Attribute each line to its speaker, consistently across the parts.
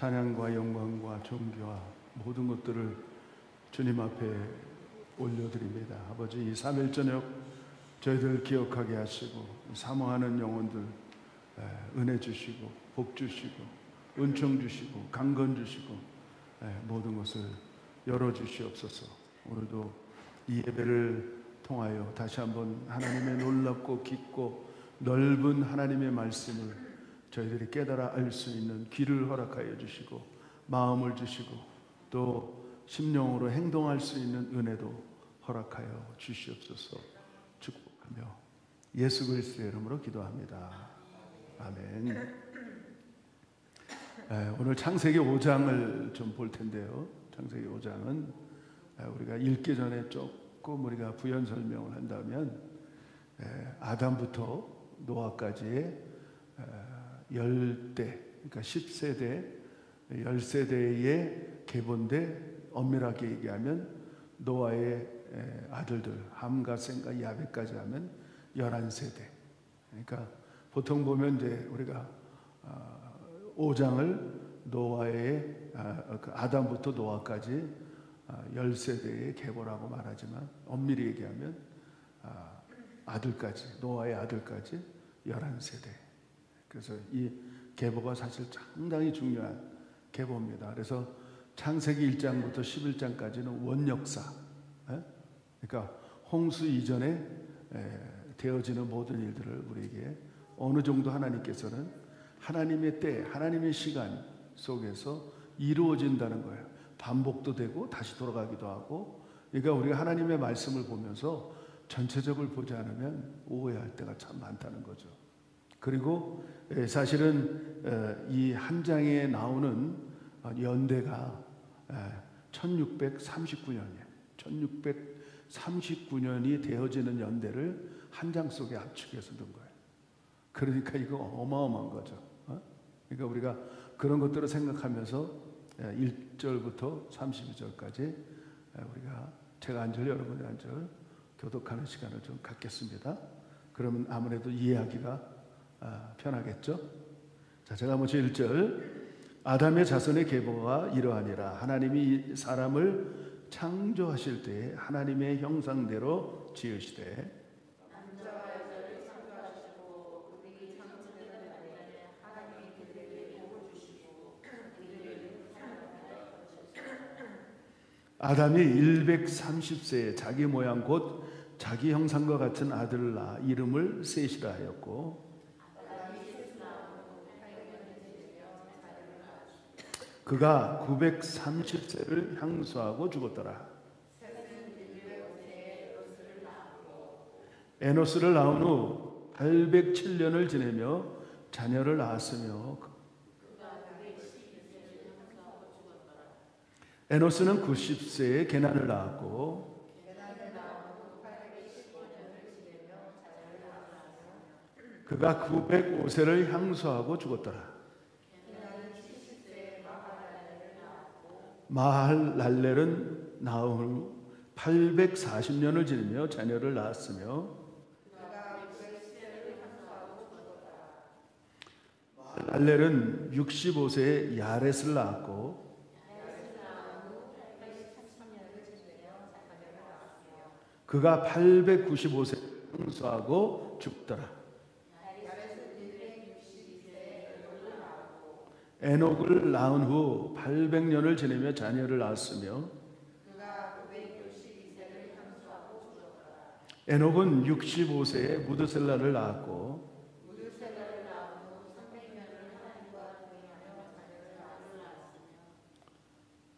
Speaker 1: 찬양과 영광과 존귀와 모든 것들을 주님 앞에 올려드립니다. 아버지, 이 3일 저녁 저희들 기억하게 하시고 사모하는 영혼들 은혜 주시고 복 주시고 은총 주시고 강건 주시고 모든 것을 열어주시옵소서. 오늘도 이 예배를 통하여 다시 한번 하나님의 놀랍고 깊고 넓은 하나님의 말씀을 저희들이 깨달아 알 수 있는 귀를 허락하여 주시고 마음을 주시고 또 심령으로 행동할 수 있는 은혜도 허락하여 주시옵소서. 축복하며 예수 그리스도의 이름으로 기도합니다. 아멘. 오늘 창세기 5장을 좀 볼 텐데요. 창세기 5장은 우리가 읽기 전에 조금 우리가 부연 설명을 한다면 아담부터 노아까지의 10대, 그러니까 10세대, 10세대의 계보인데 엄밀하게 얘기하면 노아의 아들들 함과 셈과 야벳까지 하면 11세대. 그러니까 보통 보면 이제 우리가 5장을 노아의 아담부터 노아까지 10세대의 계보라고 말하지만 엄밀히 얘기하면 아들까지, 노아의 아들까지 11세대. 그래서 이 계보가 사실 상당히 중요한 계보입니다. 그래서 창세기 1장부터 11장까지는 원역사, 그러니까 홍수 이전에 되어지는 모든 일들을 우리에게 어느 정도 하나님께서는 하나님의 때, 하나님의 시간 속에서 이루어진다는 거예요. 반복도 되고 다시 돌아가기도 하고. 그러니까 우리가 하나님의 말씀을 보면서 전체적으로 보지 않으면 오해할 때가 참 많다는 거죠. 그리고 사실은 이 한 장에 나오는 연대가 1639년이에요. 1639년이 되어지는 연대를 한 장 속에 압축해서 넣은 거예요. 그러니까 이거 어마어마한 거죠. 그러니까 우리가 그런 것들을 생각하면서 1절부터 32절까지 우리가 제가 한 절, 여러분이 한 절 교독하는 시간을 좀 갖겠습니다. 그러면 아무래도 이해하기가 편하겠죠? 자, 제가 먼저 1절. 아담의 자손의 계보가 이러하니라. 하나님이 사람을 창조하실 때에 하나님의 형상대로 지으시되 남자와 여자를 창조하시고 그들이 창조되는 날에 하나님이 그들에게 복을 주시고 그들을 아담이 130세에 자기 모양 곧 자기 형상과 같은 아들을 낳아 이름을 셋이라 하였고 그가 930세를 향수하고 죽었더라. 에노스를 낳은 후 807년을 지내며 자녀를 낳았으며 에노스는 90세에 게난을 낳았고 그가 905세를 향수하고 죽었더라. 마할랄렐은 낳은 후 840년을 지내며 자녀를 낳았으며 마할랄렐은 65세에 야렛을 낳았고 그가 895세를 향수하고 죽더라. 에녹을 낳은 후 800년을 지내며 자녀를 낳았으며 에녹은 65세에 무드셀라를 낳았고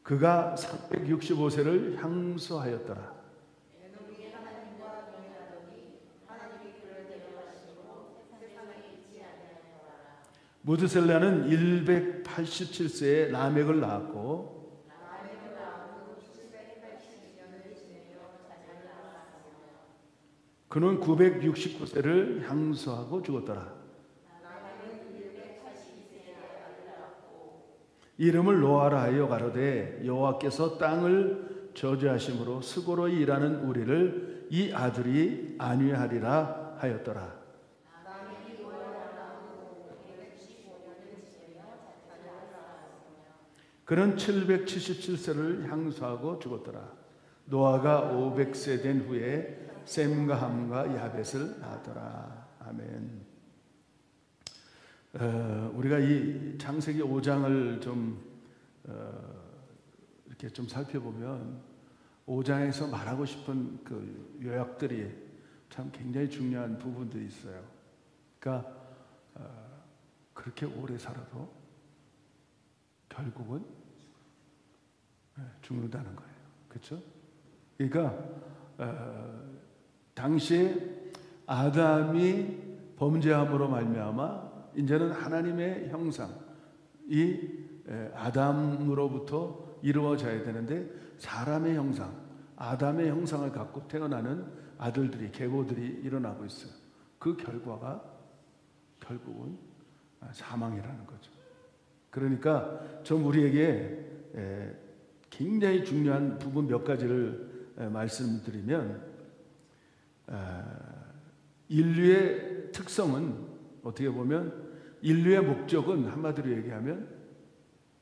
Speaker 1: 그가 365세를 향수하였더라. 무드셀라는 187세에 라멕을 낳았고 그는 969세를 향수하고 죽었더라. 이름을 노아라 하여 가로되 여호와께서 땅을 저주하심으로 수고로 일하는 우리를 이 아들이 안위하리라 하였더라. 그는 777세를 향수하고 죽었더라. 노아가 500세 된 후에 셈과 함과 야벳을 낳았더라. 아멘. 우리가 이 창세기 5장을 좀 이렇게 좀 살펴보면 5장에서 말하고 싶은 그 요약들이 참 굉장히 중요한 부분들이 있어요. 그러니까 그렇게 오래 살아도 결국은 죽는다는 거예요. 그렇죠? 그러니까 당시에 아담이 범죄함으로 말미암아 이제는 하나님의 형상, 이 아담으로부터 이루어져야 되는데 사람의 형상, 아담의 형상을 갖고 태어나는 아들들이, 계보들이 일어나고 있어요. 그 결과가 결국은 사망이라는 거죠. 그러니까 좀 우리에게 굉장히 중요한 부분 몇 가지를 말씀드리면, 인류의 특성은 어떻게 보면 인류의 목적은 한마디로 얘기하면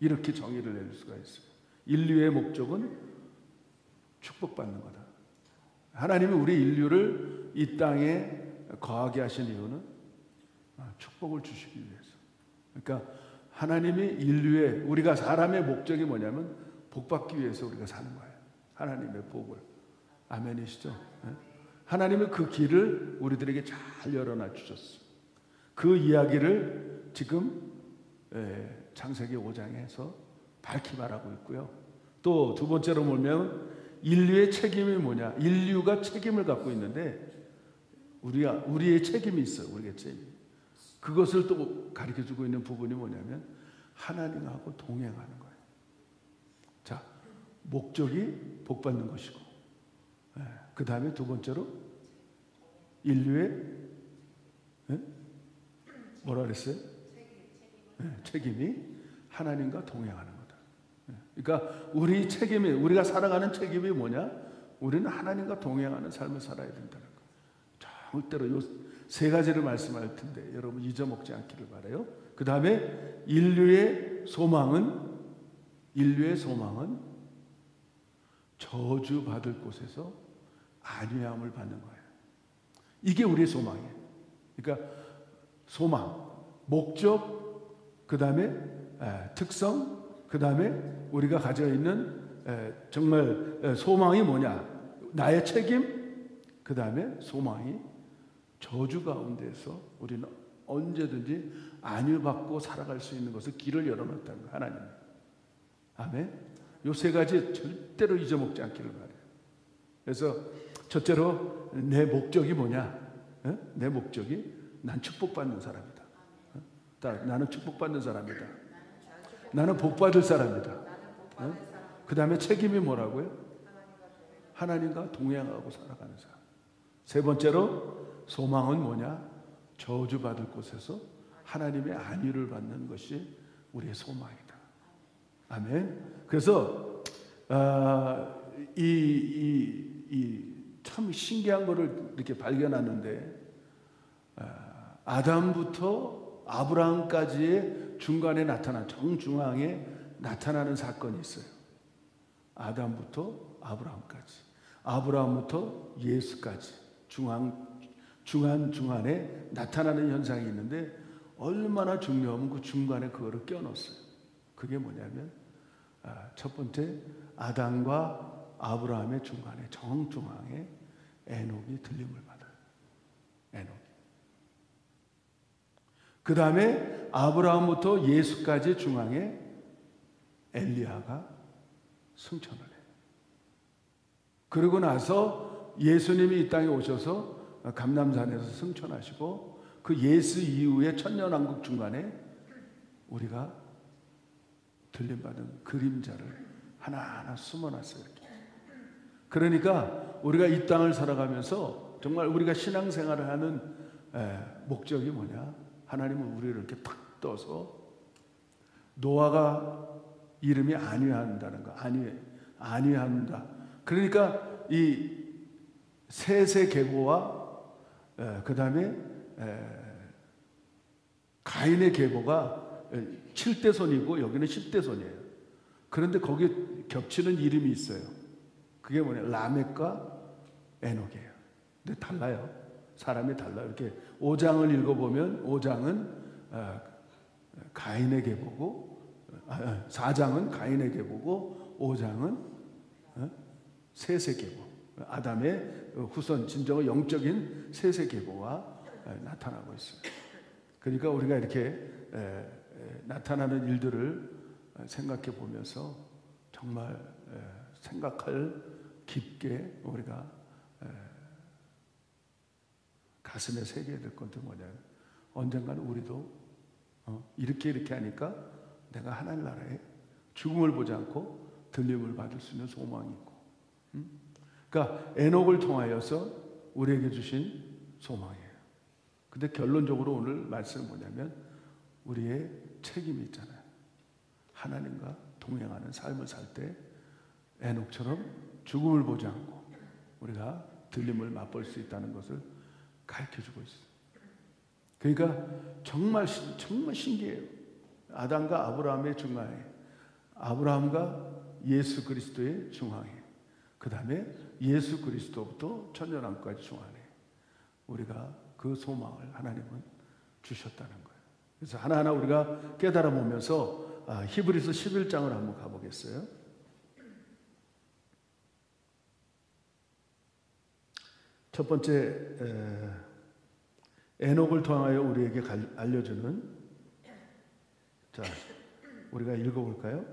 Speaker 1: 이렇게 정의를 내릴 수가 있어요. 인류의 목적은 축복받는 거다. 하나님이 우리 인류를 이 땅에 거하게 하신 이유는 축복을 주시기 위해서. 그러니까 하나님이 인류의, 우리가 사람의 목적이 뭐냐면 복받기 위해서 우리가 사는 거예요. 하나님의 복을. 아멘이시죠? 하나님은 그 길을 우리들에게 잘 열어놔 주셨어요. 그 이야기를 지금 창세기 5장에서 밝히 말하고 있고요. 또 두 번째로 보면 인류의 책임이 뭐냐? 인류가 책임을 갖고 있는데 우리의 책임이 있어요. 우리의 책임. 그것을 또 가르쳐주고 있는 부분이 뭐냐면 하나님하고 동행하는 거예요. 자, 목적이 복받는 것이고, 그 다음에 두 번째로 인류의 뭐라 그랬어요? 책임이 하나님과 동행하는 거다. 그러니까 우리 책임이, 우리가 살아가는 책임이 뭐냐? 우리는 하나님과 동행하는 삶을 살아야 된다는 거예요. 절대로 요 세 가지를 말씀할 텐데 여러분 잊어먹지 않기를 바라요. 그 다음에 인류의 소망은 저주받을 곳에서 안위함을 받는 거예요. 이게 우리의 소망이에요. 그러니까 소망, 목적, 그 다음에 특성, 그 다음에 우리가 가져 있는 정말 소망이 뭐냐? 나의 책임, 그 다음에 소망이 저주 가운데서 우리는 언제든지 안위받고 살아갈 수 있는 것을 길을 열어놨다는 거예요. 하나님. 아멘. 요 세 가지 절대로 잊어먹지 않기를 바라요. 그래서 첫째로 내 목적이 뭐냐? 내 목적이 난 축복받는 사람이다. 나는 축복받는 사람이다. 나는 복받을 사람이다. 그 다음에 책임이 뭐라고요? 하나님과 동행하고 살아가는 사람. 세 번째로 소망은 뭐냐? 저주받을 곳에서 하나님의 안위를 받는 것이 우리의 소망이다. 아멘. 그래서 참 신기한 것을 이렇게 발견하는데, 아담부터 아브라함까지의 중간에 나타난, 정중앙에 나타나는 사건이 있어요. 아담부터 아브라함까지, 아브라함부터 예수까지 중간에 나타나는 현상이 있는데, 얼마나 중요하면 그 중간에 그거를 껴넣었어요. 그게 뭐냐면 첫 번째, 아담과 아브라함의 중간에 정중앙에 에녹이 들림을 받아요. 에녹이. 그 다음에 아브라함부터 예수까지 중앙에 엘리야가 승천을 해요. 그러고 나서 예수님이 이 땅에 오셔서 감람산에서 승천하시고, 그 예수 이후에 천년왕국 중간에 우리가 들림받은 그림자를 하나하나 숨어놨어요. 이렇게. 그러니까 우리가 이 땅을 살아가면서 정말 우리가 신앙생활을 하는 목적이 뭐냐? 하나님은 우리를 이렇게 탁 떠서, 노아가 이름이 안위한다는 거, 안위한다. 그러니까 이 셋의 계보와 그 다음에 가인의 계보가 7대 손이고 여기는 10대 손이에요. 그런데 거기에 겹치는 이름이 있어요. 그게 뭐냐? 라멕과 에녹이에요. 근데 달라요. 사람이 달라요. 이렇게 5장을 읽어보면 5장은 가인의 계보고 4장은 가인의 계보고 5장은 셋의 계보. 아담의 후손, 진정한 영적인 셋의 계보가 나타나고 있어요. 그러니까 우리가 이렇게 나타나는 일들을 생각해 보면서 정말 생각할 깊게 우리가 가슴에 새겨야 될 것도 뭐냐면 언젠가는 우리도 이렇게 하니까 내가 하나님 나라에 죽음을 보지 않고 들림을 받을 수 있는 소망이 있고, 그러니까 에녹을 통하여서 우리에게 주신 소망이에요. 근데 결론적으로 오늘 말씀은 뭐냐면 우리의 책임이 있잖아요. 하나님과 동행하는 삶을 살 때 에녹처럼 죽음을 보지 않고 우리가 들림을 맛볼 수 있다는 것을 가르쳐주고 있어요. 그러니까 정말 신기해요. 아담과 아브라함의 중앙에, 아브라함과 예수 그리스도의 중앙에, 그 다음에 예수 그리스도부터 천년왕까지 중앙에 우리가 그 소망을 하나님은 주셨다는 거예요. 그래서 하나하나 우리가 깨달아 보면서 히브리서 11장을 한번 가보겠어요. 첫 번째 에녹을 통하여 우리에게 알려주는, 자 우리가 읽어볼까요?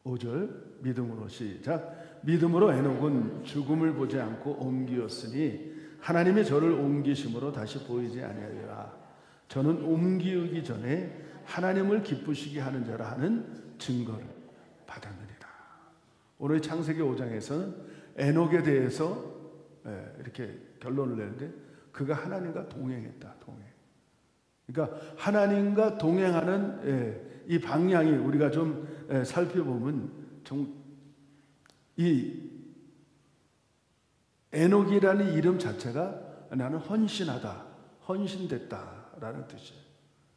Speaker 1: 5절 믿음으로 시작. 믿음으로 에녹은 죽음을 보지 않고 옮기었으니 하나님이 저를 옮기심으로 다시 보이지 아니하리라. 저는 옮기기 전에 하나님을 기쁘시게 하는 자라 하는 증거를 받았느니라. 오늘 창세기 5장에서는 에녹에 대해서 이렇게 결론을 내는데 그가 하나님과 동행했다. 그러니까 하나님과 동행하는 이 방향이 우리가 좀 살펴보면 이 에녹이라는 이름 자체가 나는 헌신하다, 헌신됐다라는 뜻이에요.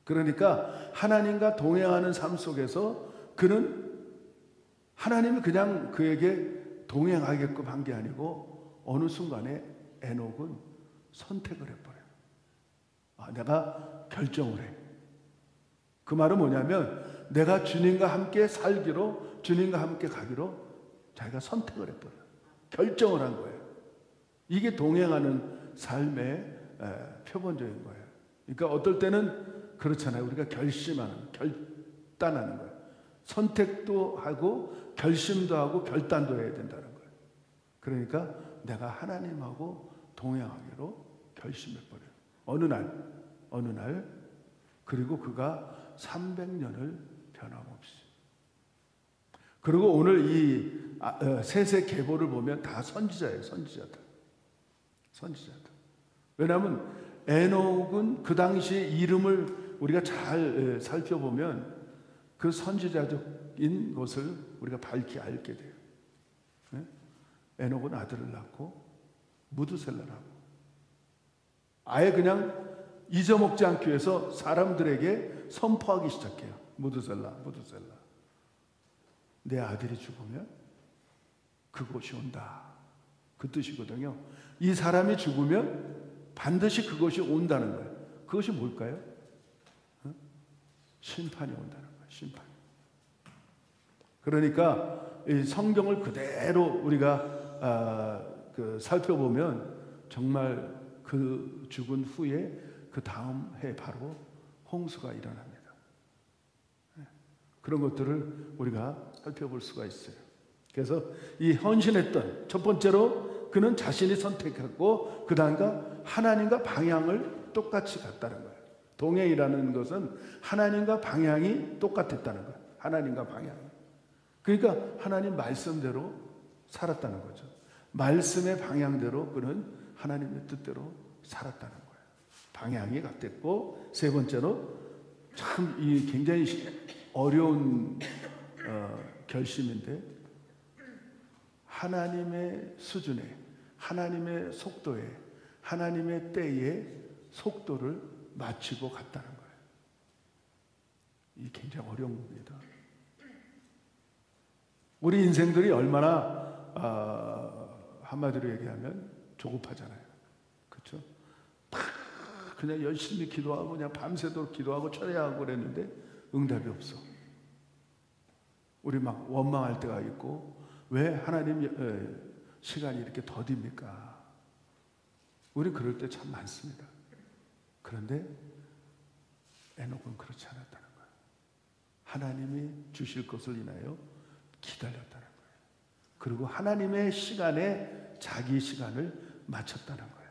Speaker 1: 그러니까 하나님과 동행하는 삶 속에서 그는 하나님이 그냥 그에게 동행하게끔 한 게 아니고 어느 순간에 에녹은 선택을 해버려요. 내가 결정을 해. 그 말은 뭐냐면 내가 주님과 함께 살기로, 주님과 함께 가기로 자기가 선택을 해버려요. 결정을 한 거예요. 이게 동행하는 삶의 표본적인 거예요. 그러니까 어떨 때는 그렇잖아요. 우리가 결단하는 거예요. 선택도 하고 결심도 하고 결단도 해야 된다는 거예요. 그러니까 내가 하나님하고 동행하기로 결심해버려요. 어느 날 그리고 그가 300년을 변함없이. 그리고 오늘 이 셋의 계보를 보면 다 선지자예요. 선지자들. 왜냐하면 에녹은 그 당시의 이름을 우리가 잘 살펴보면 그 선지자적인 것을 우리가 밝히 알게 돼요. 에녹은 아들을 낳고 무드셀라라고. 아예 그냥 잊어먹지 않기 위해서 사람들에게 선포하기 시작해요. 무드셀라. 내 아들이 죽으면 그것이 온다. 그 뜻이거든요. 이 사람이 죽으면 반드시 그것이 온다는 거예요. 그것이 뭘까요? 심판이 온다는 거예요. 심판. 그러니까 이 성경을 그대로 우리가 살펴보면 정말 그 죽은 후에 그 다음 해 바로 홍수가 일어납니다. 그런 것들을 우리가 살펴볼 수가 있어요. 그래서 이 헌신했던 첫 번째로 그는 자신이 선택했고 그 다음과 하나님과 방향을 똑같이 갔다는 거예요. 동행이라는 것은 하나님과 방향이 똑같았다는 거예요. 하나님과 방향이. 그러니까 하나님 말씀대로 살았다는 거죠. 말씀의 방향대로 그는 하나님의 뜻대로 살았다는 거예요. 방향이 같았고, 세 번째로 참 이 굉장히 어려운 결심인데 하나님의 수준에, 하나님의 속도에, 하나님의 때에 속도를 맞추고 갔다는 거예요. 이 굉장히 어려운 겁니다. 우리 인생들이 얼마나 한마디로 얘기하면 조급하잖아요. 그렇죠? 그냥 열심히 기도하고 그냥 밤새도록 기도하고 철야하고 그랬는데 응답이 없어. 우리 막 원망할 때가 있고, 왜 하나님 시간이 이렇게 더딥니까? 우리 그럴 때 참 많습니다. 그런데 에녹은 그렇지 않았다는 거예요. 하나님이 주실 것을 인하여 기다렸다는 거예요. 그리고 하나님의 시간에 자기 시간을 맞췄다는 거예요.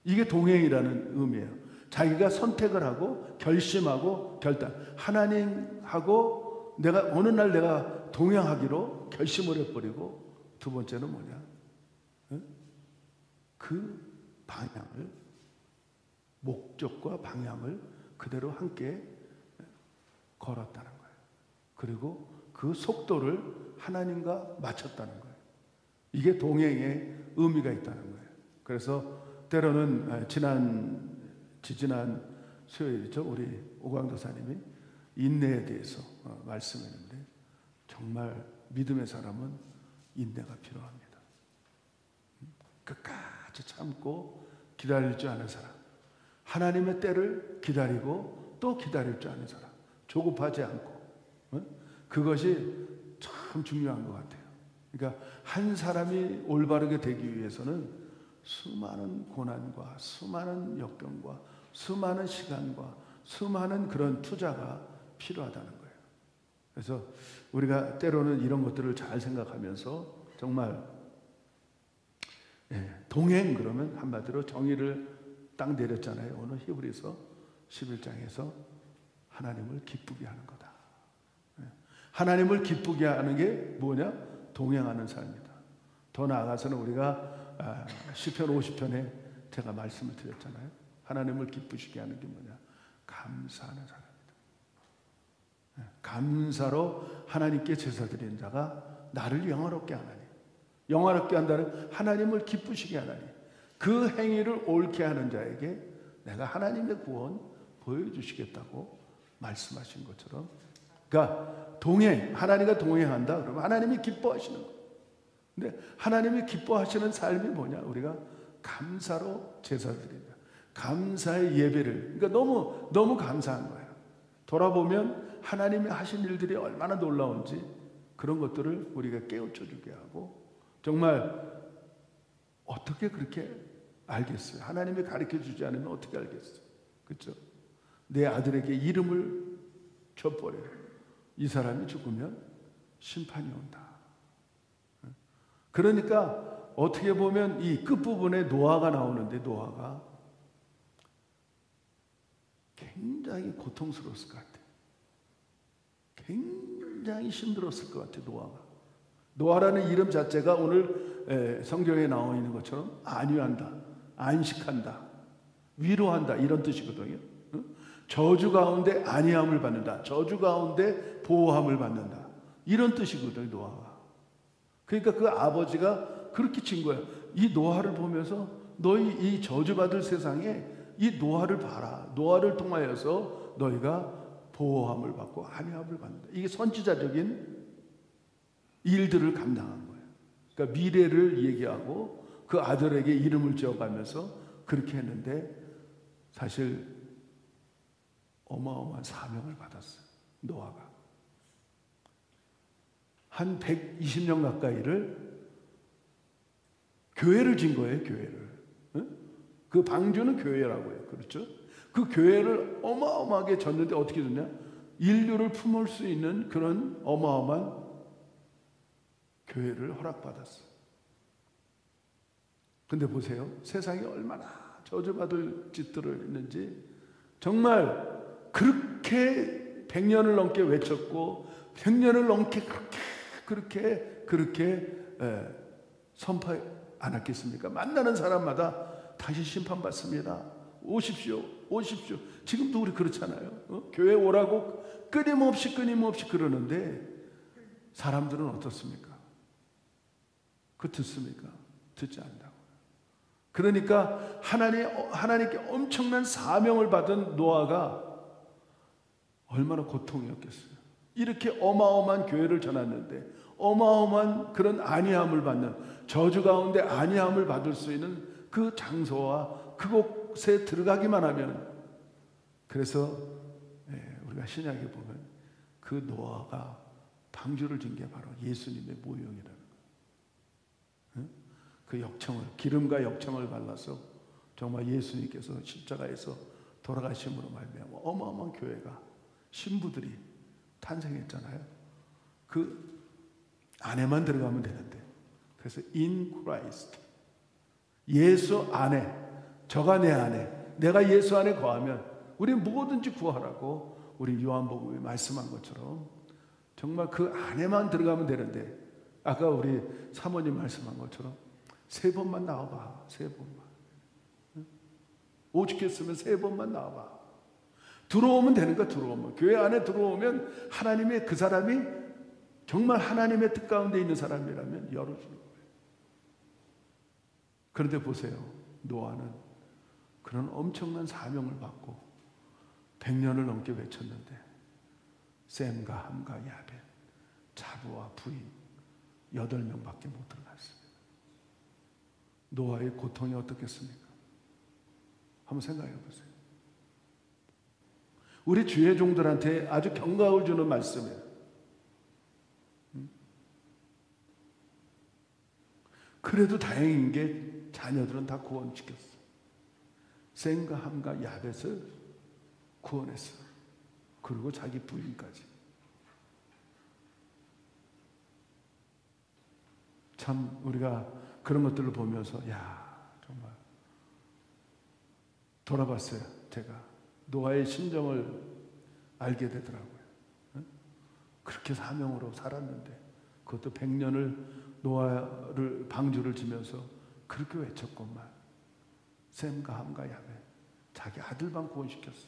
Speaker 1: 이게 동행이라는 의미예요. 자기가 선택을 하고 결심하고 결단. 하나님하고 내가 어느 날 내가 동행하기로 결심을 해버리고, 두 번째는 뭐냐? 그 방향을, 목적과 방향을 그대로 함께 걸었다는 거예요. 그리고 그 속도를 하나님과 맞췄다는 거예요. 이게 동행의 의미가 있다는 거예요. 그래서 때로는 지지난 수요일이죠. 우리 오광도사님이 인내에 대해서 말씀했는데, 정말 믿음의 사람은 인내가 필요합니다. 끝까지 참고 기다릴 줄 아는 사람, 하나님의 때를 기다리고 또 기다릴 줄 아는 사람, 조급하지 않고, 그것이 참 중요한 것 같아요. 그러니까 한 사람이 올바르게 되기 위해서는 수많은 고난과 수많은 역경과 수많은 시간과 수많은 그런 투자가 필요하다는 거예요. 그래서 우리가 때로는 이런 것들을 잘 생각하면서 정말 동행, 그러면 한마디로 정의를 딱 내렸잖아요. 오늘 히브리서 11장에서 하나님을 기쁘게 하는 거다. 하나님을 기쁘게 하는 게 뭐냐? 동행하는 삶이다. 더 나아가서는 우리가 시편 50편에 제가 말씀을 드렸잖아요. 하나님을 기쁘시게 하는 게 뭐냐? 감사하는 사람이다. 감사로 하나님께 제사 드리는 자가 나를 영화롭게 하나니, 영화롭게 한다는 하나님을 기쁘시게 하나니, 그 행위를 옳게 하는 자에게 내가 하나님의 구원 보여주시겠다고 말씀하신 것처럼, 그러니까 동행, 하나님과 동행한다 그러면 하나님이 기뻐하시는 거예요. 근데 하나님이 기뻐하시는 삶이 뭐냐? 우리가 감사로 제사 드린다. 감사의 예배를, 그러니까 너무 감사한 거예요. 돌아보면 하나님이 하신 일들이 얼마나 놀라운지 그런 것들을 우리가 깨우쳐 주게 하고, 정말 어떻게 그렇게 알겠어요? 하나님이 가르쳐 주지 않으면 어떻게 알겠어요? 그렇죠? 내 아들에게 이름을 줘버려요. 이 사람이 죽으면 심판이 온다. 그러니까 어떻게 보면 이 끝부분에 노아가 나오는데, 노아가 굉장히 고통스러웠을 것 같아요. 굉장히 힘들었을 것 같아요. 노아라는 이름 자체가 오늘 성경에 나와 있는 것처럼 안위한다, 안식한다, 위로한다, 이런 뜻이거든요. 저주 가운데 안위함을 받는다, 저주 가운데 보호함을 받는다, 이런 뜻이거든요. 노아가. 그러니까 그 아버지가 그렇게 친 거예요. 이 노아를 보면서 너희 이 저주받을 세상에 이 노아를 봐라. 노아를 통하여서 너희가 보호함을 받고 안위함을 받는다. 이게 선지자적인 일들을 감당한 거예요. 그러니까 미래를 얘기하고 그 아들에게 이름을 지어가면서 그렇게 했는데, 사실 어마어마한 사명을 받았어요. 노아가 한 120년 가까이를 교회를 진 거예요. 교회를. 그 방주는 교회라고요. 그렇죠? 그 교회를 어마어마하게 졌는데 어떻게 됐냐? 인류를 품을 수 있는 그런 어마어마한 교회를 허락받았어요. 근데 보세요. 세상에 얼마나 저주받을 짓들을 했는지, 정말 그렇게 100년을 넘게 외쳤고 100년을 넘게 그렇게 선포하지 않았겠습니까? 만나는 사람마다 다시 심판받습니다. 오십시오. 지금도 우리 그렇잖아요. 교회 오라고 끊임없이 그러는데 사람들은 어떻습니까? 듣습니까? 듣지 않는다고. 그러니까 하나님께 엄청난 사명을 받은 노아가 얼마나 고통이었겠어요. 이렇게 어마어마한 교회를 전했는데 어마어마한 그런 안위함을 받는, 저주 가운데 안위함을 받을 수 있는 그 장소와 그곳에 들어가기만 하면, 그래서 우리가 신약에 보면 그 노아가 방주를 진 게 바로 예수님의 모형이라는 거예요. 그 역청을, 기름과 역청을 발라서 정말 예수님께서 십자가에서 돌아가심으로 말미암아 어마어마한 교회가, 신부들이 탄생했잖아요. 그 안에만 들어가면 되는데, 그래서 in Christ, 예수 안에, 저가 내 안에, 내가 예수 안에 거하면 우리 뭐든지 구하라고 우리 요한복음에 말씀한 것처럼 정말 그 안에만 들어가면 되는데, 아까 우리 사모님 말씀한 것처럼 3번만 나와봐. 3번만. 오죽했으면 3번만 나와봐. 들어오면 되는 거야. 들어오면, 교회 안에 들어오면 하나님의, 그 사람이 정말 하나님의 뜻 가운데 있는 사람이라면 열어주는 거예요. 그런데 보세요, 노아는 그런 엄청난 사명을 받고 100년을 넘게 외쳤는데 셈과 함과 야벳, 자부와 부인 8명밖에 못 들어갔습니다. 노아의 고통이 어떻겠습니까? 한번 생각해 보세요. 우리 주의 종들한테 아주 경각을 주는 말씀이에요. 그래도 다행인 게 자녀들은 다 구원시켰어. 셈과 함과 야벳을 구원했어. 그리고 자기 부인까지. 참 우리가 그런 것들을 보면서 정말 돌아봤어요. 제가 노아의 심정을 알게 되더라고요. 그렇게 사명으로 살았는데, 그것도 100년을 노아를 방주를 지면서 그렇게 외쳤건만 셈과 함과 야벳, 자기 아들만 구원시켰어.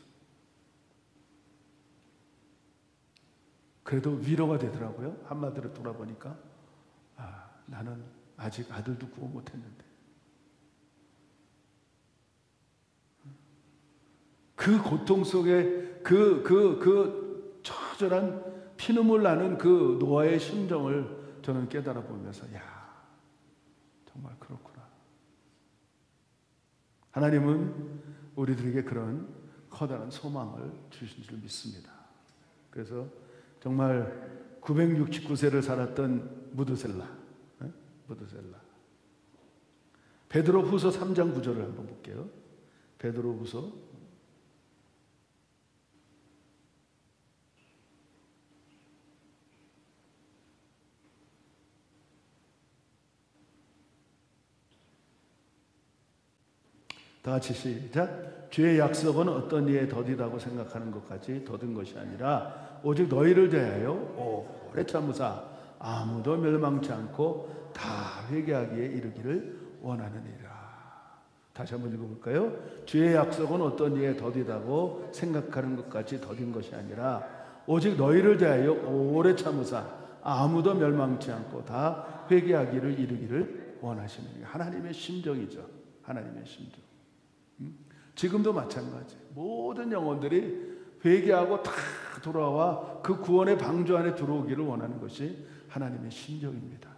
Speaker 1: 그래도 위로가 되더라고요. 한마디로 돌아보니까 나는 아직 아들도 구원 못했는데, 그 고통 속에 그 처절한 피눈물 나는 그 노아의 심정을 저는 깨달아 보면서 정말 그렇구나. 하나님은 우리들에게 그런 커다란 소망을 주신 줄 믿습니다. 그래서 정말 969세를 살았던 무드셀라. 베드로후서 3장 9절을 한번 볼게요. 베드로후서 다 같이 시작. 주의 약속은 어떤 이에 더디다고 생각하는 것까지 더딘 것이 아니라 오직 너희를 대하여 오래 참으사 아무도 멸망치 않고 다 회개하기에 이르기를 원하느니라. 다시 한번 읽어볼까요? 주의 약속은 어떤 이에 더디다고 생각하는 것까지 더딘 것이 아니라 오직 너희를 대하여 오래 참으사 아무도 멸망치 않고 다 회개하기를 이르기를 원하시느니라. 하나님의 심정이죠. 하나님의 심정. 지금도 마찬가지. 모든 영혼들이 회개하고 다 돌아와 그 구원의 방주 안에 들어오기를 원하는 것이 하나님의 심정입니다.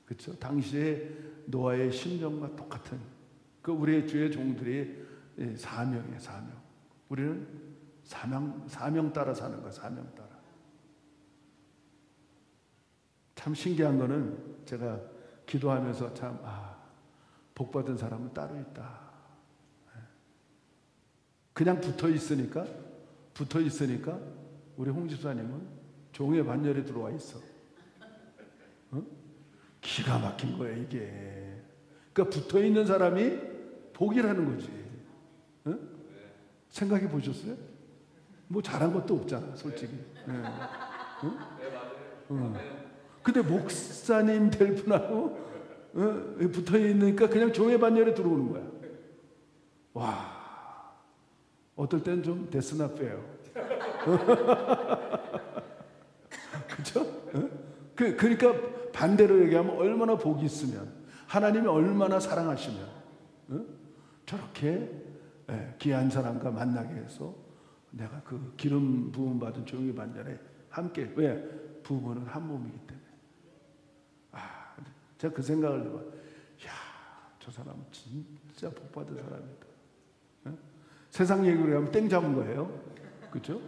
Speaker 1: 그렇죠? 당시에 노아의 심정과 똑같은 그 우리의 주의 종들이 사명이에요. 사명. 우리는 사명 따라 사는 거야. 사명 따라. 참 신기한 거는 제가 기도하면서 참 복받은 사람은 따로 있다. 그냥 붙어 있으니까 우리 홍 집사님은 종의 반열에 들어와 있어. 기가 막힌 거야 이게. 그러니까 붙어 있는 사람이 복이라는 거지. 생각해 보셨어요? 뭐 잘한 것도 없잖아, 솔직히. 근데 목사님 될 분하고 붙어 있으니까 그냥 종의 반열에 들어오는 거야. 와. 어떨 땐 좀 데스나 빼요. 그렇죠? 그러니까 반대로 얘기하면 얼마나 복이 있으면, 하나님이 얼마나 사랑하시면 저렇게 귀한 사람과 만나게 해서 내가 그 기름 부음 받은 종의 반열에 함께. 왜? 부부는 한 몸이기 때문에. 제가 그 생각을 해봐. 야, 저 사람 진짜 복 받은 사람이다. 세상 얘기로 하면 땡 잡은 거예요. 그렇죠?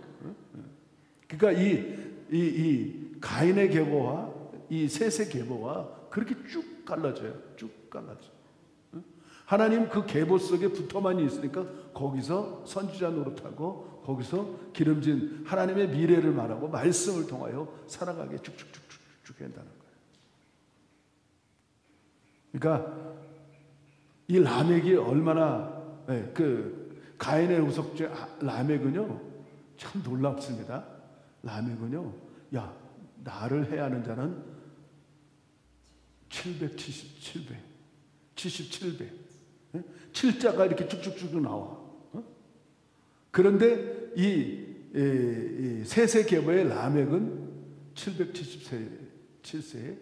Speaker 1: 그러니까 이 가인의 계보와 이 셋의 계보와 그렇게 쭉 갈라져요. 쭉 갈라져. 하나님 그 계보 속에 붙어만 있으니까 거기서 선지자 노릇하고 거기서 기름진 하나님의 미래를 말하고 말씀을 통하여 살아가게 쭉쭉쭉쭉 한다는 거예요. 그러니까 이 라멕이 얼마나 그 가인의 후속자 라멕은요 참 놀랍습니다. 라멕은요, 야, 나를 해하는 자는 777배, 77배, 7자가 이렇게 쭉쭉쭉 나와. 그런데 이 셋의 계보의 라멕은 777세에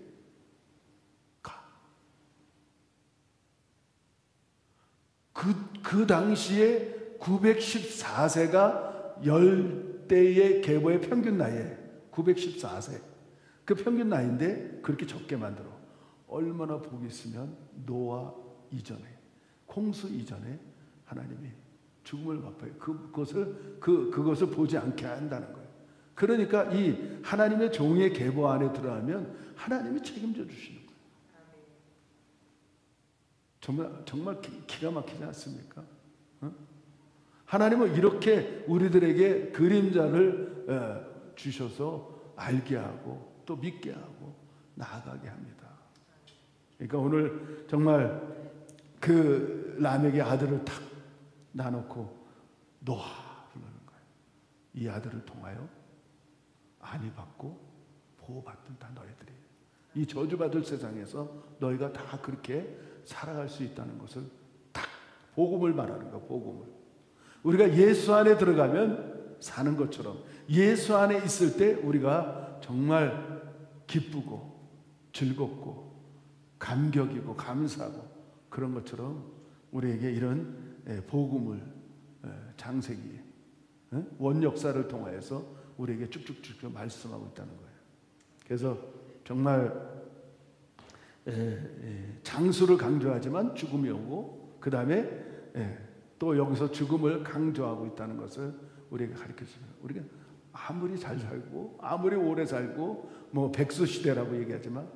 Speaker 1: 가. 그 당시에 914세가 10대의 계보의 평균 나이에 914세. 그 평균 나이인데 그렇게 적게 만들어. 얼마나 복이 있으면 노아 이전에, 홍수 이전에 하나님이 죽음을 맛봐요. 그것을 보지 않게 한다는 거예요. 그러니까 이 하나님의 종의 계보 안에 들어가면 하나님이 책임져 주시는 거예요. 정말 기가 막히지 않습니까? 하나님은 이렇게 우리들에게 그림자를 주셔서 알게 하고 또 믿게 하고 나아가게 합니다. 그러니까 오늘 정말 그 라멕의 아들을 탁 나놓고 노아 부르는 거예요. 이 아들을 통하여 안위 받고 보호받던 다 너희들이. 이 저주받을 세상에서 너희가 다 그렇게 살아갈 수 있다는 것을 딱 복음을 말하는 거야. 복음을. 우리가 예수 안에 들어가면 사는 것처럼 예수 안에 있을 때 우리가 정말 기쁘고 즐겁고 감격이고 감사하고 그런 것처럼 우리에게 이런 복음을 장세기 원역사를 통하여서 우리에게 쭉쭉쭉 말씀하고 있다는 거예요. 그래서 정말 장수를 강조하지만 죽음이 오고 그 다음에 또 여기서 죽음을 강조하고 있다는 것을 우리에게 가르쳐줍니다. 우리가 아무리 잘 살고 아무리 오래 살고 뭐 백수시대라고 얘기하지만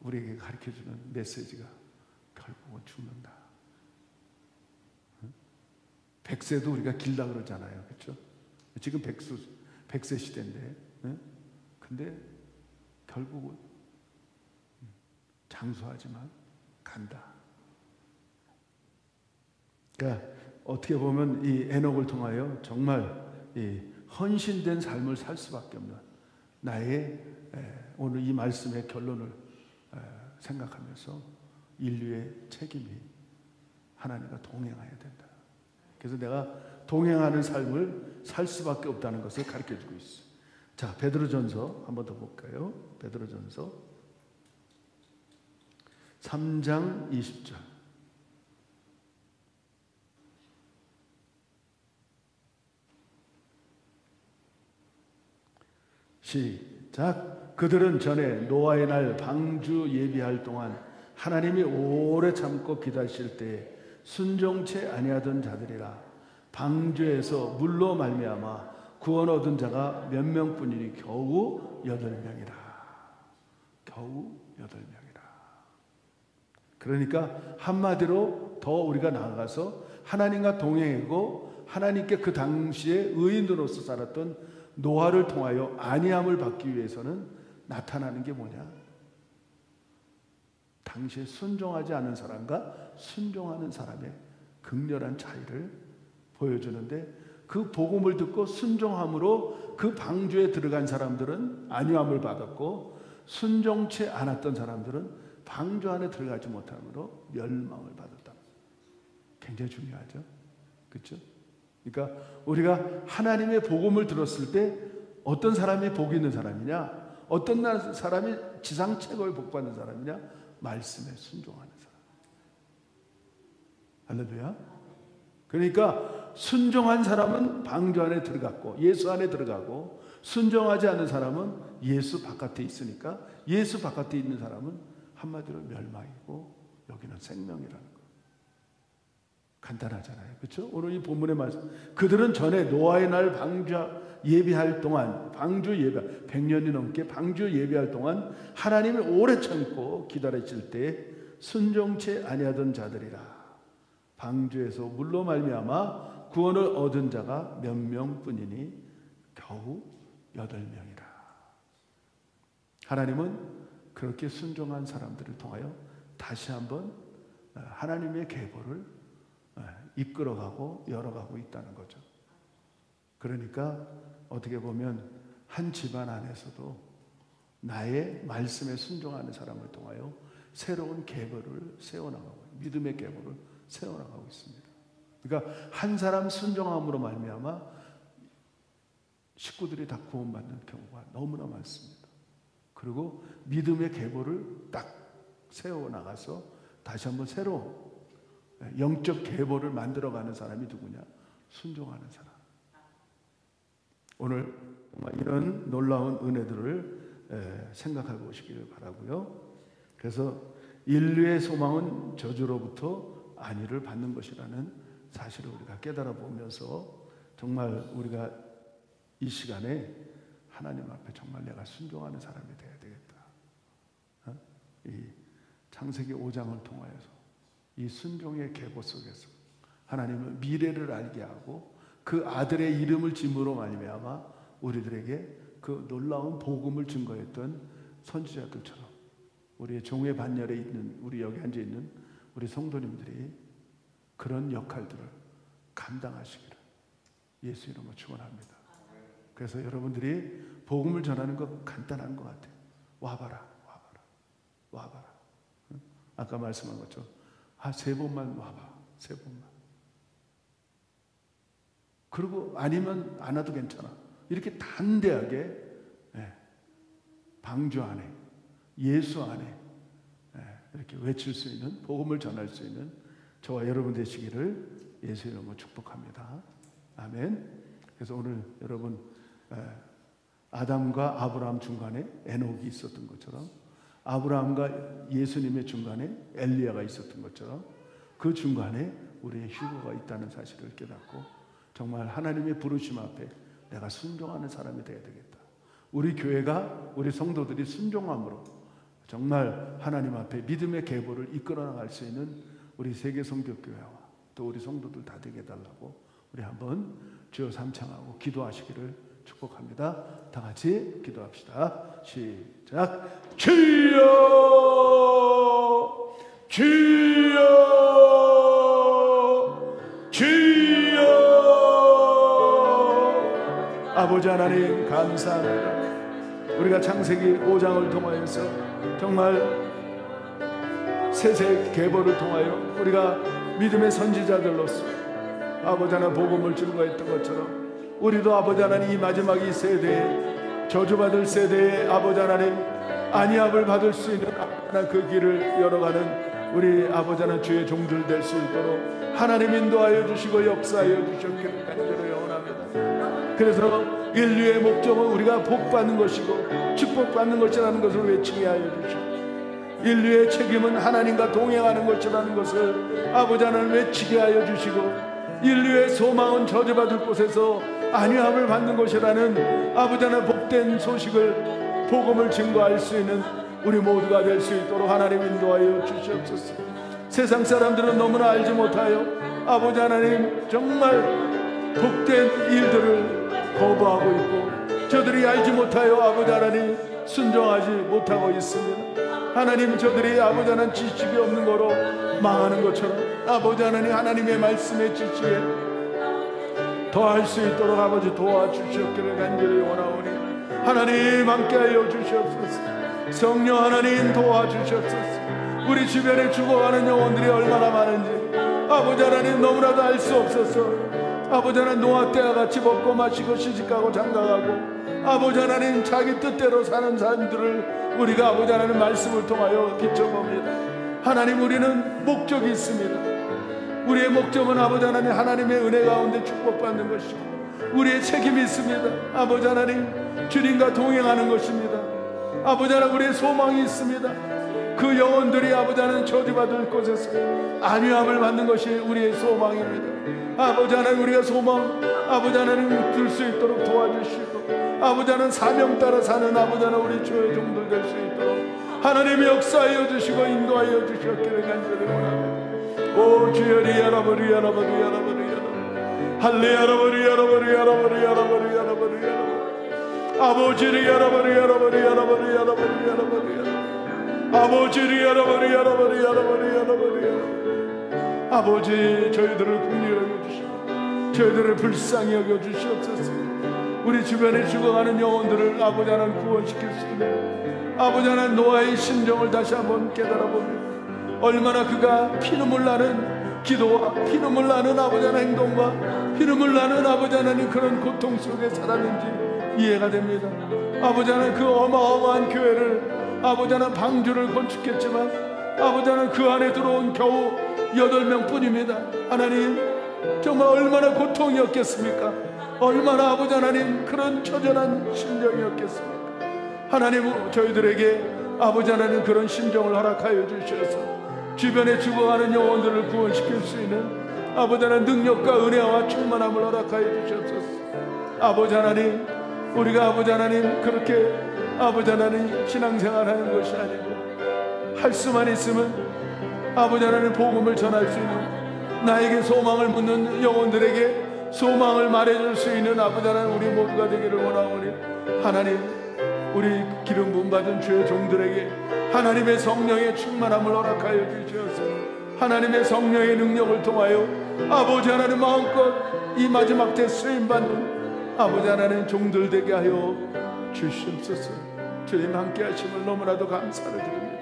Speaker 1: 우리에게 가르쳐주는 메시지가 결국은 죽는다. 백세도 우리가 길다 그러잖아요. 그렇죠? 지금 백세 시대인데 근데 결국은 장수하지만 간다. 그러니까 어떻게 보면 이 에녹을 통하여 정말 이 헌신된 삶을 살 수밖에 없는 나의 오늘 이 말씀의 결론을 생각하면서 인류의 책임이 하나님과 동행해야 된다. 그래서 내가 동행하는 삶을 살 수밖에 없다는 것을 가르쳐주고 있어요. 자, 베드로전서 한 번 더 볼까요? 베드로전서 3장 20절. 시작. 그들은 전에 노아의 날 방주 예비할 동안 하나님이 오래 참고 기다리실 때 순종치 아니하던 자들이라. 방주에서 물로 말미암아 구원 얻은 자가 몇 명뿐이니 겨우 8명이라. 겨우 8명이라. 그러니까 한마디로 더 우리가 나아가서 하나님과 동행하고 하나님께 그 당시에 의인으로서 살았던 노아를 통하여 안위함을 받기 위해서는 나타나는 게 뭐냐? 당시에 순종하지 않은 사람과 순종하는 사람의 극렬한 차이를 보여주는데 그 복음을 듣고 순종함으로 그 방주에 들어간 사람들은 안위함을 받았고 순종치 않았던 사람들은 방주 안에 들어가지 못함으로 멸망을 받았다. 굉장히 중요하죠. 그렇죠? 그러니까 우리가 하나님의 복음을 들었을 때 어떤 사람이 복 있는 사람이냐? 어떤 사람이 지상 최고의 복 받는 사람이냐? 말씀에 순종하는 사람. 할렐루야. 그러니까 순종한 사람은 방주 안에 들어갔고 예수 안에 들어가고 순종하지 않는 사람은 예수 바깥에 있으니까 예수 바깥에 있는 사람은 한마디로 멸망이고 여기는 생명이라는 거. 간단하잖아요. 그렇죠? 오늘 이 본문의 말씀, 그들은 전에 노아의 날 방주 예비할 동안, 방주 예비 100년이 넘게 방주 예비할 동안 하나님을 오래 참고 기다리실 때 순종치 아니하던 자들이라. 방주에서 물로 말미암아 구원을 얻은 자가 몇 명뿐이니 겨우 8명이라. 하나님은 그렇게 순종한 사람들을 통하여 다시 한번 하나님의 계보를 이끌어가고 열어가고 있다는 거죠. 그러니까 어떻게 보면 한 집안 안에서도 나의 말씀에 순종하는 사람을 통하여 새로운 계보를 세워나가고, 믿음의 계보를 세워나가고 있습니다. 그러니까 한 사람 순종함으로 말미암아 식구들이 다 구원받는 경우가 너무나 많습니다. 그리고 믿음의 계보를 딱 세워나가서 다시 한번 새로 영적 계보를 만들어가는 사람이 누구냐? 순종하는 사람. 오늘 이런 놀라운 은혜들을 생각해 보시기를 바라고요. 그래서 인류의 소망은 저주로부터 안위를 받는 것이라는 사실을 우리가 깨달아 보면서 정말 우리가 이 시간에 하나님 앞에 정말 내가 순종하는 사람이 되어야 되겠다. 이 창세기 5장을 통하여서 이 순종의 계보 속에서 하나님은 미래를 알게 하고 그 아들의 이름을 짐으로 말미암아 우리들에게 그 놀라운 복음을 증거했던 선지자들처럼 우리의 종의 반열에 있는, 우리 여기 앉아 있는 우리 성도님들이 그런 역할들을 감당하시기를 예수 이름으로 축원합니다. 그래서 여러분들이 복음을 전하는 거 간단한 것 같아요. 와봐라. 아까 말씀한 것처럼 3번만 와봐. 3번만. 그리고 아니면 안 와도 괜찮아. 이렇게 단대하게 방주 안에, 예수 안에 이렇게 외칠 수 있는, 복음을 전할 수 있는 저와 여러분 되시기를 예수 이름으로 축복합니다. 아멘. 그래서 오늘 여러분 아담과 아브라함 중간에 에녹이 있었던 것처럼, 아브라함과 예수님의 중간에 엘리야가 있었던 것처럼 그 중간에 우리의 휴거가 있다는 사실을 깨닫고 정말 하나님의 부르심 앞에 내가 순종하는 사람이 되어야 되겠다. 우리 교회가, 우리 성도들이 순종함으로 정말 하나님 앞에 믿음의 계보를 이끌어 나갈 수 있는 우리 세계성교교회와 또 우리 성도들 다 되게 해달라고 우리 한번 주여 삼창하고 기도하시기를 축복합니다. 다 같이 기도합시다. 시작. 주여, 주여, 주여. 아버지 하나님 감사합니다. 우리가 창세기 5장을 통하여서 정말 세세 계보를 통하여 우리가 믿음의 선지자들로서 아버지 하나님 복음을 증거했던 것처럼 우리도 아버지 하나님 이 마지막 이 세대에, 저주받을 세대에 아버지 하나님 안위함을 받을 수 있는 그 길을 열어가는 우리 아버지 하나님 주의 종들 될 수 있도록 하나님 인도하여 주시고 역사하여 주셨기를 간절히 영원합니다. 그래서 인류의 목적은 우리가 복받는 것이고 축복받는 것이라는 것을 외치게 하여 주시고, 인류의 책임은 하나님과 동행하는 것이라는 것을 아버지 하나님 외치게 하여 주시고, 인류의 소망은 저주받을 곳에서 안위함을 받는 것이라는 아버지 하나님 복된 소식을, 복음을 증거할 수 있는 우리 모두가 될 수 있도록 하나님 인도하여 주시옵소서. 세상 사람들은 너무나 알지 못하여 아버지 하나님 정말 복된 일들을 거부하고 있고, 저들이 알지 못하여 아버지 하나님 순종하지 못하고 있습니다. 하나님, 저들이 아버지 하나님 지식이 없는 거로 망하는 것처럼 아버지 하나님 하나님의 말씀의 지식에 더할 수 있도록 아버지 도와주시옵기를 간절히 원하오니 하나님 함께하여 주시옵소서. 성령 하나님 도와주시옵소서. 우리 주변에 죽어가는 영혼들이 얼마나 많은지 아버지 하나님 너무나도 알 수 없어서 아버지 하나님 노아 때와 같이 먹고 마시고 시집가고 장가가고 아버지 하나님 자기 뜻대로 사는 사람들을 우리가 아버지 하나님 말씀을 통하여 비춰봅니다. 하나님, 우리는 목적이 있습니다. 우리의 목적은 아버지 하나님 하나님의 은혜 가운데 축복받는 것이고 우리의 책임이 있습니다. 아버지 하나님, 주님과 동행하는 것입니다. 아버지 하나님, 우리의 소망이 있습니다. 그 영혼들이 아버지 하나님 저주받을 곳에서 안위함을 받는 것이 우리의 소망입니다. 아버지 하나님, 우리가 소망 아버지 하나님 들 수 있도록 도와주시고, 아버지 하나님 사명 따라 사는 아버지 하나님 우리 주의 종들 될 수 있도록 하나님이 역사하여 주시고 인도하여 주셨기를 간절히 원합니다. 오 주여, 리아라버리 야라버리 야라버리 야라버리 할레야라버리 야라버리 야라버리 야라버리 야라버리 야라버리 아버지리 야라버리 야라버리 야라버리 야라버리 야라버리 야라버리 아버지리 야라버리 야라버리 야라버리 야라버리 야라버리 아버지, 저희들을 긍휼히 여겨주시고 저희들을 불쌍히 여겨주시옵소서. 우리 주변에 죽어가는 영혼들을 아버지 하나님 구원시킬 수 있는 아버지 하나님 노아의 심정을 다시 한번 깨달아보며, 얼마나 그가 피눈물 나는 기도와 피눈물 나는 아버지 하나님 행동과 피눈물 나는 아버지 하나님 그런 고통 속에 살았는지 이해가 됩니다. 아버지 하나님, 그 어마어마한 교회를 아버지 하나님 방주를 건축했지만 아버지 하나님 그 안에 들어온 겨우 8명 뿐입니다. 하나님, 정말 얼마나 고통이었겠습니까? 얼마나 아버지 하나님 그런 처절한 심정이었겠습니까? 하나님, 저희들에게 아버지 하나님 그런 심정을 허락하여 주셔서 주변에 죽어가는 영혼들을 구원시킬 수 있는 아버지 하나님 능력과 은혜와 충만함을 허락하여 주셔서, 아버지 하나님, 우리가 아버지 하나님 그렇게 아버지 하나님 신앙생활하는 것이 아니고 할 수만 있으면 아버지 하나님 복음을 전할 수 있는, 나에게 소망을 묻는 영혼들에게 소망을 말해줄 수 있는 아버지 하나님 우리 모두가 되기를 원하오니, 하나님, 우리 기름 부음 받은 주의 종들에게 하나님의 성령의 충만함을 허락하여 주셔서 하나님의 성령의 능력을 통하여 아버지 하나님 마음껏 이 마지막 때 쓰임받는 아버지 하나님 종들 되게 하여 주시옵소서. 주님 함께 하심을 너무나도 감사를 드립니다.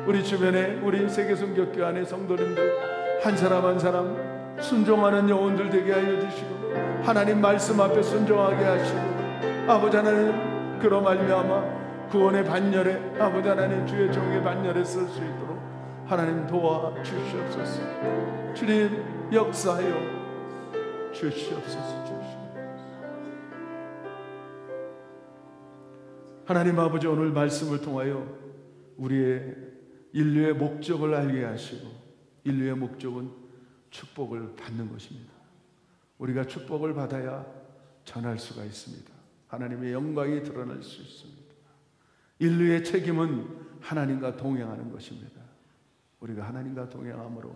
Speaker 1: 우리 주변에 우리 세계성교회 안에 성도님들 한 사람 한 사람 순종하는 영혼들 되게 하여 주시고, 하나님 말씀 앞에 순종하게 하시고, 아버지 하나님 그로 말미암아 구원의 반열에 아버지 하나님 주의 종의 반열에 쓸 수 있도록 하나님 도와주시옵소서. 주님 역사하여 주시옵소서. 하나님 아버지, 오늘 말씀을 통하여 우리의 인류의 목적을 알게 하시고, 인류의 목적은 축복을 받는 것입니다. 우리가 축복을 받아야 전할 수가 있습니다. 하나님의 영광이 드러날 수 있습니다. 인류의 책임은 하나님과 동행하는 것입니다. 우리가 하나님과 동행함으로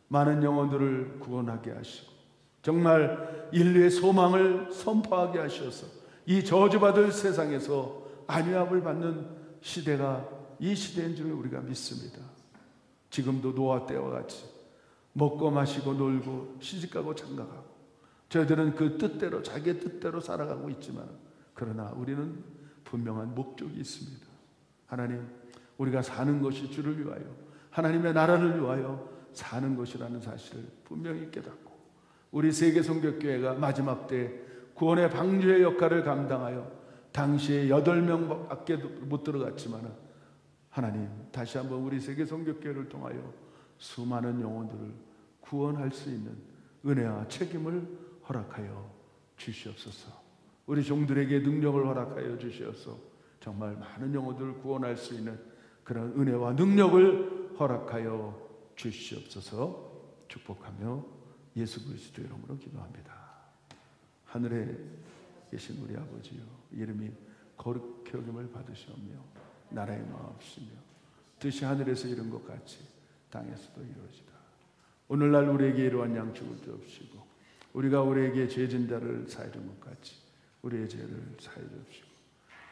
Speaker 1: 많은 영혼들을 구원하게 하시고 정말 인류의 소망을 선포하게 하셔서 이 저주받을 세상에서 안위함을 받는 시대가 이 시대인 줄 우리가 믿습니다. 지금도 노아 때와 같이 먹고 마시고 놀고 시집가고 장가가고 저희들은 그 뜻대로 자기의 뜻대로 살아가고 있지만, 그러나 우리는 분명한 목적이 있습니다. 하나님, 우리가 사는 것이 주를 위하여 하나님의 나라를 위하여 사는 것이라는 사실을 분명히 깨닫고, 우리 세계성교교회가 마지막 때 구원의 방주의 역할을 감당하여 당시에 8명밖에 못 들어갔지만, 하나님 다시 한번 우리 세계성교교회를 통하여 수많은 영혼들을 구원할 수 있는 은혜와 책임을 허락하여 주시옵소서. 우리 종들에게 능력을 허락하여 주시옵소서. 정말 많은 영혼들을 구원할 수 있는 그런 은혜와 능력을 허락하여 주시옵소서. 축복하며 예수 그리스도의 이름으로 기도합니다. 하늘에 계신 우리 아버지요, 이름이 거룩히 여김을 받으시오며 나라의 마옵시며 뜻이 하늘에서 이룬 것 같이 땅에서도 이루어지다. 오늘날 우리에게 이러한 양식을 주옵시고, 우리가 우리에게 죄진 자를 사해 준 것 같이 우리의 죄를 사해 주옵시고,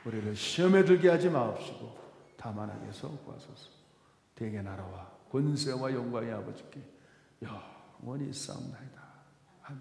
Speaker 1: 우리를 시험에 들게 하지 마옵시고 다만 악에서 구하소서. 대개 나라와 권세와 영광의 아버지께 영원히 있사옵나이다. 아멘.